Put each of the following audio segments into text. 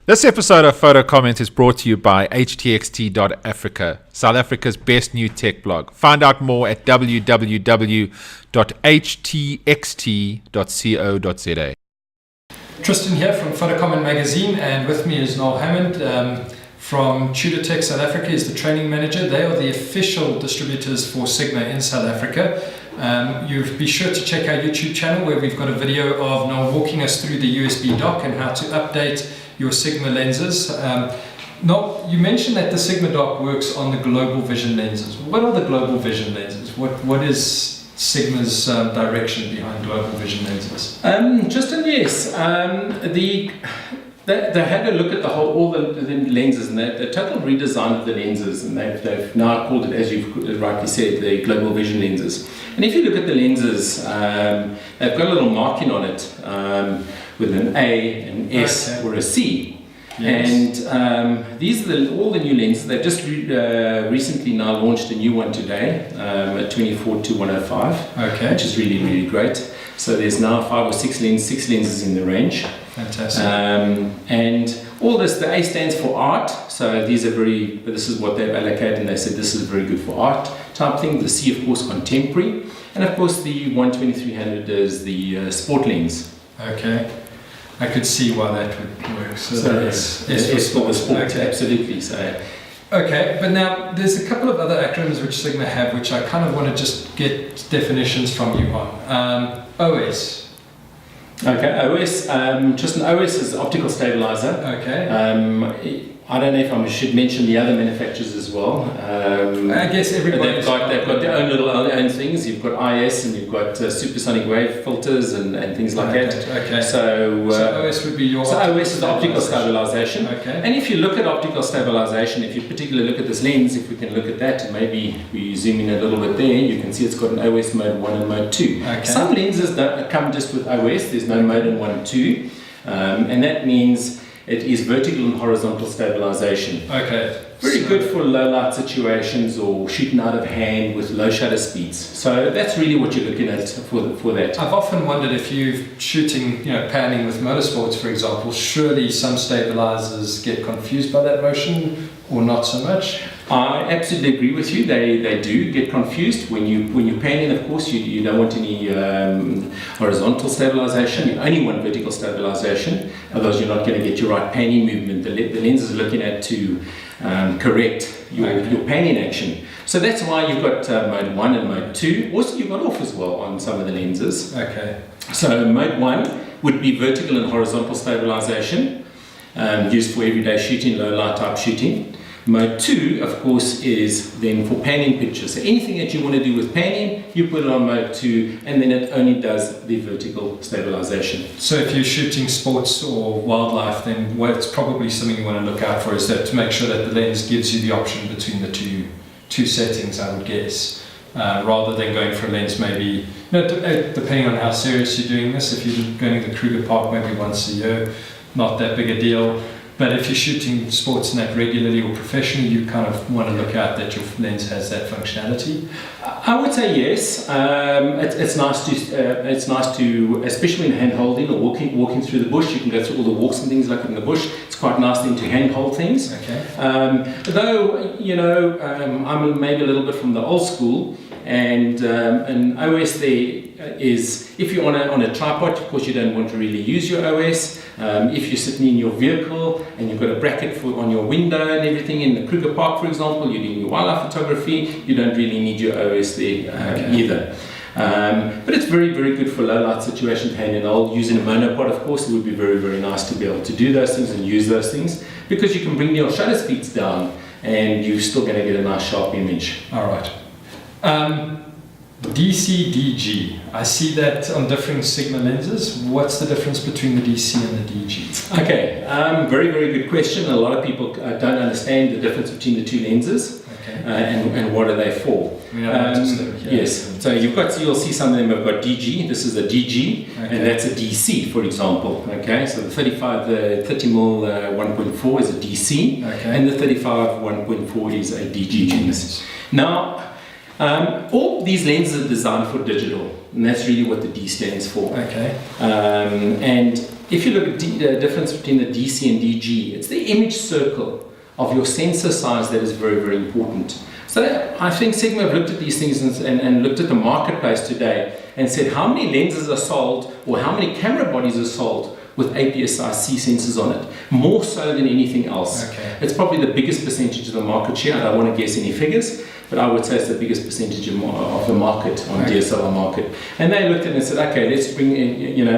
This episode of PhotoComment is brought to you by htxt.africa, South Africa's best new tech blog. Find out more at www.htxt.co.za. Tristan here from PhotoComment magazine, and with me is Noel Hammond from Tudor Tech South Africa. Is the training manager. They are the official distributors for Sigma in South Africa. You be sure to check our YouTube channel where we've got a video of Noel walking us through the USB dock and how to update your Sigma lenses. Noel, you mentioned that the Sigma dock works on the global vision lenses. What are the global vision lenses? What is Sigma's direction behind global vision lenses? Justin, yes. They had a look at all the lenses, and the total redesign of the lenses, and they've now called it, as you've rightly said, the global vision lenses. And if you look at the lenses, they've got a little marking on it with an A, an S, or a C. Yes. And these are all the new lenses. They've just recently now launched a new one today, a 24-105, okay, which is really, really great. So there's now 5 or 6 lenses in the range. Fantastic. And all this, the A stands for art. So this is what they've allocated, and they said this is very good for art type thing. The C, of course, contemporary. And of course, the 12300 is the sport lens. Okay. I could see why that would work. So it's for the sport, okay. Absolutely. So. Okay, but now there's a couple of other acronyms which Sigma have, which I kind of want to just get definitions from you on. OS. Okay, OS. Just an OS is optical stabilizer. Okay. I don't know if I should mention the other manufacturers as well. I guess everybody. They've got their own own things. You've got IS and you've got supersonic wave filters and things like that. Okay. So OS would be your. So OS is optical stabilization. Okay. And if you look at optical stabilization, if you particularly look at this lens, if we can look at that, and maybe we zoom in a little bit there, you can see it's got an OS mode 1 and mode 2. Okay. Some lenses don't come just with OS. There's no mode in 1 and 2, and that means it is vertical and horizontal stabilization. Okay. Very good for low light situations or shooting out of hand with low shutter speeds. So that's really what you're looking at for that. I've often wondered if you're shooting, panning with motorsports, for example, surely some stabilizers get confused by that motion, or not so much? I absolutely agree with you. They do get confused when you're panning. Of course, you don't want any horizontal stabilization. You only want vertical stabilization. Otherwise, you're not going to get your right panning movement. The lens is looking at to correct your panning action. So that's why you've got mode 1 and mode 2. Also, you've got off as well on some of the lenses. Okay. So mode 1 would be vertical and horizontal stabilization, used for everyday shooting, low light type shooting. Mode 2, of course, is then for panning pictures. So anything that you want to do with panning, you put it on mode 2, and then it only does the vertical stabilization. So if you're shooting sports or wildlife, then what's probably something you want to look out for is that to make sure that the lens gives you the option between the two settings, I would guess, rather than going for a lens maybe, depending on how serious you're doing this. If you're going to the Kruger Park maybe once a year, not that big a deal. But if you're shooting sports and that regularly or professionally, you kind of want to look out that your lens has that functionality. I would say yes. It's nice to, especially when hand holding or walking through the bush. You can go through all the walks and things like that in the bush. It's quite nice then to hand hold things. Okay. Though I'm maybe a little bit from the old school, and an OS there is, if you're on a tripod, of course you don't want to really use your OS. If you're sitting in your vehicle and you've got a bracket on your window and everything in the Kruger Park, for example, you're doing your wildlife photography, you don't really need your OS there either. But it's very, very good for low light situations, hand and hold. Using a monopod, of course, it would be very, very nice to be able to do those things and use those things, because you can bring your shutter speeds down and you're still going to get a nice sharp image. All right. DC-DG. I see that on different Sigma lenses. What's the difference between the DC and the DG? Okay, very, very good question. A lot of people don't understand the difference between the two lenses. Okay. And what are they for? Yes, so you'll see some of them have got DG. This is a DG, okay, and that's a DC, for example. Okay, so the 30 mm 1.4 is a DC, okay, and the 35 1.4 is a DG. Now, All these lenses are designed for digital, and that's really what the D stands for. Okay. And if you look at the difference between the DC and DG, it's the image circle of your sensor size that is very, very important. So I think Sigma have looked at these things and looked at the marketplace today and said how many lenses are sold or how many camera bodies are sold with APS-C sensors on it, more so than anything else. Okay. It's probably the biggest percentage of the market share. I don't want to guess any figures, but I would say it's the biggest percentage of the market on DSLR market. And they looked at it and said, okay, let's bring in,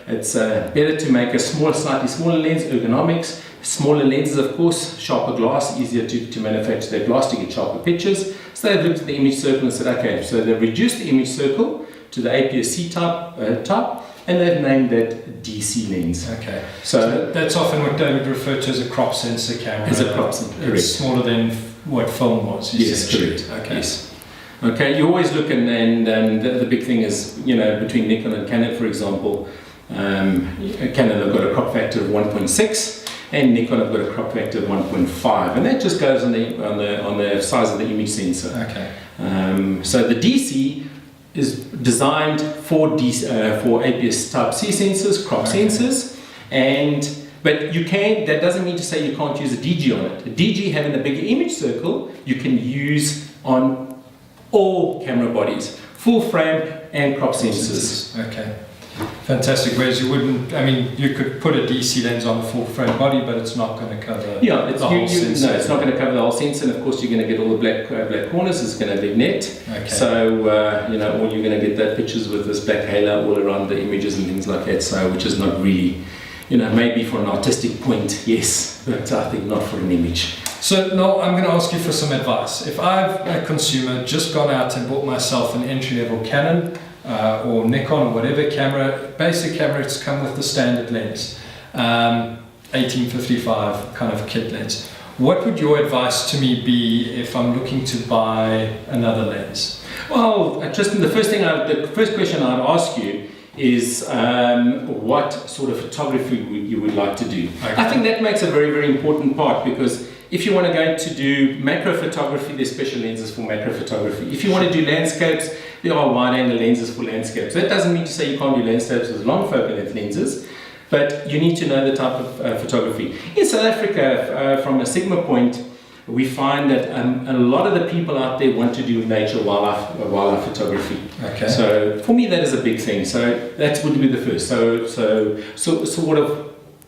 it's better to make a slightly smaller lens, ergonomics, smaller lenses, of course, sharper glass, easier to manufacture their glass to get sharper pictures. So they looked at the image circle and said, okay, so they've reduced the image circle to the APS-C type, and they've named that DC lens. Okay. So that's often what they would refer to as a crop sensor camera. As a crop sensor, correct. It's smaller than what film was. Yes, correct. Okay. Yes. Okay, you always look and the big thing is, between Nikon and Canon, for example, Canon have got a crop factor of 1.6 and Nikon have got a crop factor of 1.5, and that just goes on the size of the image sensor. Okay. So the DC is designed for APS type C sensors, crop sensors, but that doesn't mean to say you can't use a DG on it. A DG having a bigger image circle you can use on all camera bodies, full frame and crop sensors. Okay. Fantastic. Whereas you could put a DC lens on a full frame body, but it's not going to cover the whole sensor. No, it's not going to cover the whole sensor, and of course you're going to get all the black corners. It's going to be net. Okay. So or you're going to get that pictures with this black halo all around the images and things like that. So which is not really, maybe for an artistic point, yes, but I think not for an image. So now I'm going to ask you for some advice. If I've a consumer just gone out and bought myself an entry-level Canon or Nikon or whatever camera, basic camera, it's come with the standard lens, 1855 kind of kit lens. What would your advice to me be if I'm looking to buy another lens? Well, Tristan, the first question I'd ask you is what sort of photography you would like to do. Okay. I think that makes a very, very important part, because if you want to go to do macro photography, there's special lenses for macro photography. If you want to do landscapes, there are wide-angle lenses for landscapes. That doesn't mean to say you can't do landscapes with long focal length lenses, but you need to know the type of photography. In South Africa, from a Sigma point, we find that a lot of the people out there want to do nature wildlife photography. Okay. So for me, that is a big thing. So that would be the first. So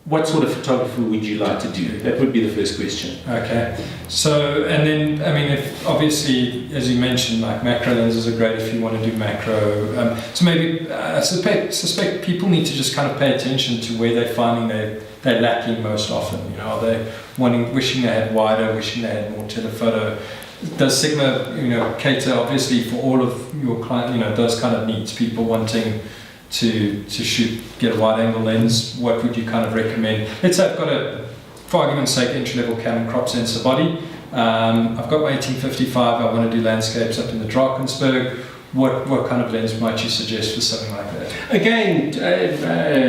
what sort of photography would you like to do? That would be the first question. Okay. So, and then, if obviously, as you mentioned, like macro lenses are great if you want to do macro. So maybe, I suspect people need to just kind of pay attention to where they're finding they're lacking most often. Are they wishing they had wider, wishing they had more telephoto? Does Sigma, cater obviously for all of your client, those kind of needs, people wanting to get a wide angle lens? What would you kind of recommend? Let's say I've got for argument's sake, entry-level Canon crop sensor body. I've got my 1855, I want to do landscapes up in the Drakensberg. What kind of lens might you suggest for something like that? Again,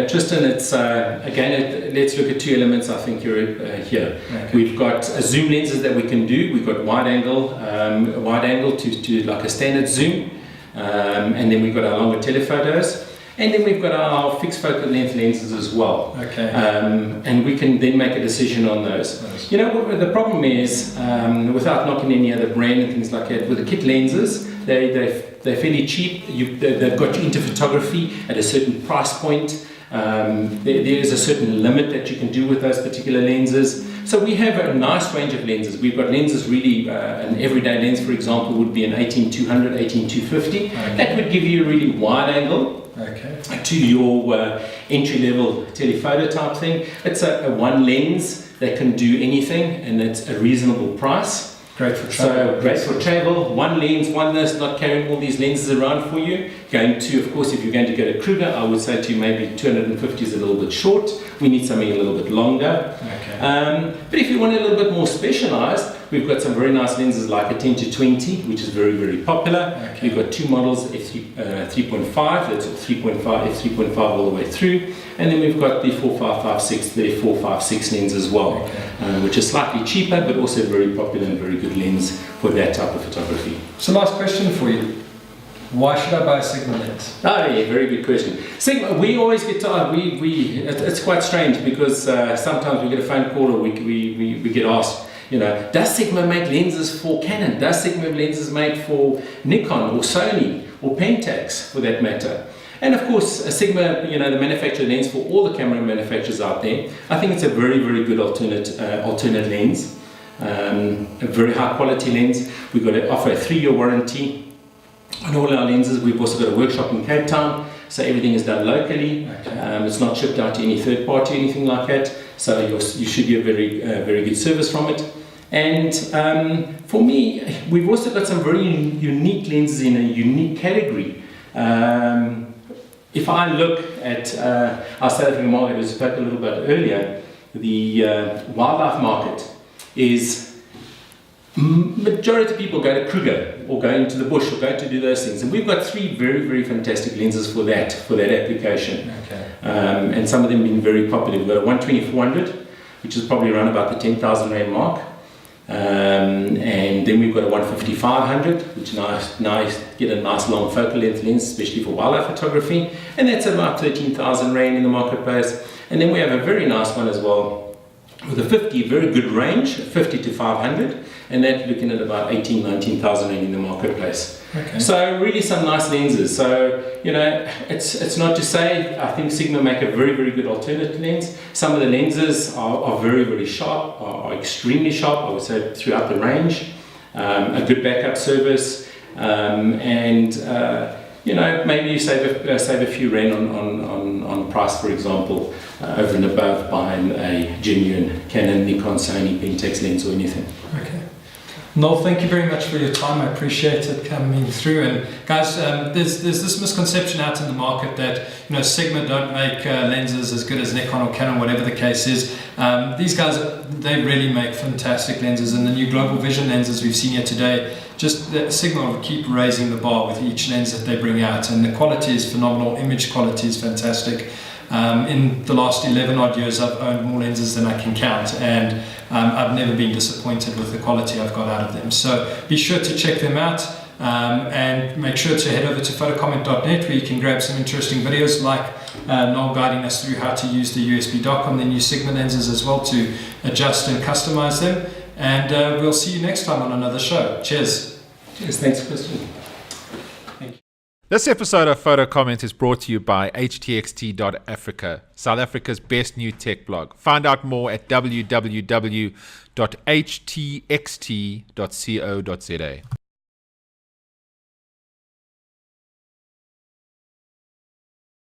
Tristan, it's let's look at two elements. I think you're here. Okay. We've got zoom lenses that we can do. We've got wide angle to like a standard zoom, and then we've got our longer telephotos, and then we've got our fixed focal length lenses as well. Okay. And we can then make a decision on those. Nice. The problem is, without knocking any other brand and things like that, with the kit lenses, they're fairly cheap. They've got you into photography at a certain price point. There is a certain limit that you can do with those particular lenses. So we have a nice range of lenses. We've got lenses really, an everyday lens, for example, would be an 18-200, 18-250. Okay. That would give you a really wide angle. Okay. To your entry-level telephoto type thing. It's a one lens that can do anything, and it's a reasonable price. Great for travel. So great for travel. One lens, one lens, not carrying all these lenses around for you. Of course, if you're going to go to Kruger, I would say to you maybe 250 is a little bit short. We need something a little bit longer. Okay. But if you want a little bit more specialized, We've got some very nice lenses like a 10 to 20, which is very, very popular. Okay. We've got two models, f3.5, that's 3.5, f3.5 all the way through. And then we've got the 4556, the f456 lens as well, Okay. Which is slightly cheaper, but also very popular and very good lens for that type of photography. So last question for you. Why should I buy a Sigma lens? Oh yeah, very good question. Sigma, we always get told, it's quite strange because sometimes we get a phone call or we get asked, you know, does Sigma make lenses for Canon? Does Sigma lenses make for Nikon or Sony or Pentax for that matter? And of course, Sigma, you know, the manufacturer lens for all the camera manufacturers out there. I think it's a very, very good alternate lens, a very high quality lens. We've got to offer a 3-year warranty on all our lenses. We've also got a workshop in Cape Town, so everything is done locally. Okay. It's not shipped out to any third party or anything like that. So you should get very good service from it. And for me, we've also got some very unique lenses in a unique category. If I look at our South African market, as I spoke a little bit earlier, the wildlife market is majority of people go to Kruger or go into the bush or go to do those things, and we've got 3 very, very fantastic lenses for that application. Okay. And some of them being very popular. We've got a 120-400, which is probably around about the 10,000 rand mark, and then we've got a 150-500, which now you get a nice long focal length lens, especially for wildlife photography, and that's about 13,000 rand in the marketplace. And then we have a very nice one as well with a 50, very good range, 50 to 500, and that's looking at about 19,000 rand in the marketplace. Okay. So really some nice lenses. So, you know, it's not to say, I think Sigma make a very, very good alternate lens. Some of the lenses are very, very sharp, are extremely sharp, I would say, throughout the range. A good backup service, and you know, maybe you save a few rand on price, for example, over and above buying a genuine Canon, Nikon, Sony, Pentax lens or anything. Okay. Noel, thank you very much for your time. I appreciate it coming through. And guys, there's this misconception out in the market that, you know, Sigma don't make lenses as good as Nikon or Canon, whatever the case is. These guys, they really make fantastic lenses, and the new global vision lenses we've seen here today, just the Sigma will keep raising the bar with each lens that they bring out, and the quality is phenomenal. Image quality is fantastic. In the last 11 odd years, I've owned more lenses than I can count, and I've never been disappointed with the quality I've got out of them. So be sure to check them out, and make sure to head over to photocomment.net, where you can grab some interesting videos like Noel guiding us through how to use the USB dock on the new Sigma lenses as well to adjust and customize them. And we'll see you next time on another show. Cheers. Cheers, thanks, Christian. This episode of PhotoComment is brought to you by htxt.africa, South Africa's best new tech blog. Find out more at www.htxt.co.za.